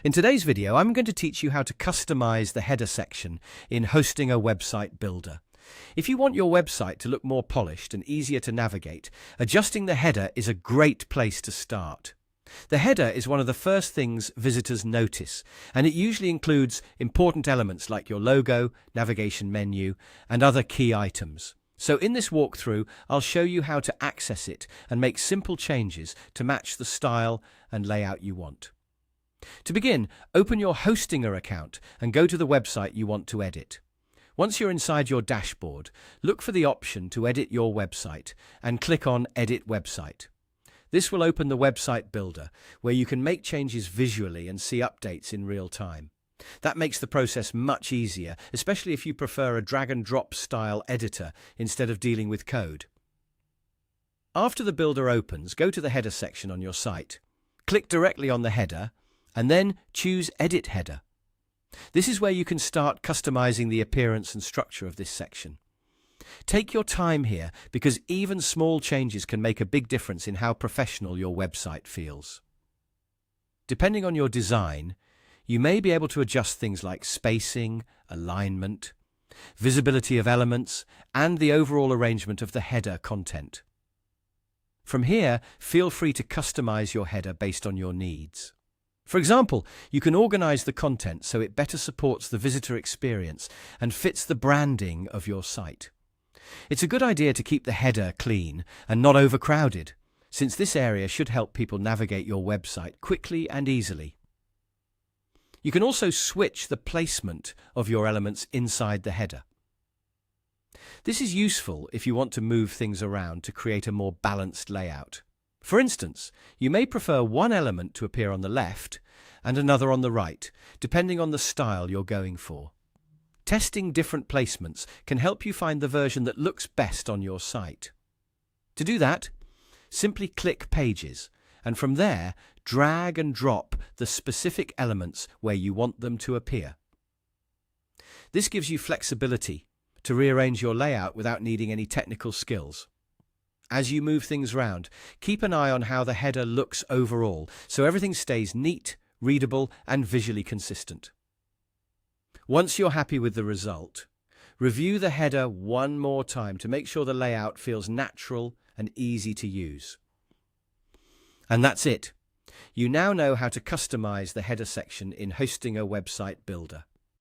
In today's video, I'm going to teach you how to customize the header section in Hostinger Website Builder. If you want your website to look more polished and easier to navigate, adjusting the header is a great place to start. The header is one of the first things visitors notice, and it usually includes important elements like your logo, navigation menu, and other key items. So in this walkthrough, I'll show you how to access it and make simple changes to match the style and layout you want. To begin, open your Hostinger account and go to the website you want to edit. Once you're inside your dashboard, look for the option to edit your website and click on Edit Website. This will open the website builder, where you can make changes visually and see updates in real time. That makes the process much easier, especially if you prefer a drag-and-drop style editor instead of dealing with code. After the builder opens, go to the header section on your site. Click directly on the header, and then choose Edit Header. This is where you can start customizing the appearance and structure of this section. Take your time here, because even small changes can make a big difference in how professional your website feels. Depending on your design, you may be able to adjust things like spacing, alignment, visibility of elements, and the overall arrangement of the header content. From here, feel free to customize your header based on your needs. For example, you can organize the content so it better supports the visitor experience and fits the branding of your site. It's a good idea to keep the header clean and not overcrowded, since this area should help people navigate your website quickly and easily. You can also switch the placement of your elements inside the header. This is useful if you want to move things around to create a more balanced layout. For instance, you may prefer one element to appear on the left and another on the right, depending on the style you're going for. Testing different placements can help you find the version that looks best on your site. To do that, simply click Pages, and from there, drag and drop the specific elements where you want them to appear. This gives you flexibility to rearrange your layout without needing any technical skills. As you move things around, keep an eye on how the header looks overall, so everything stays neat, readable, and visually consistent. Once you're happy with the result, review the header one more time to make sure the layout feels natural and easy to use. And that's it. You now know how to customize the header section in Hostinger Website Builder.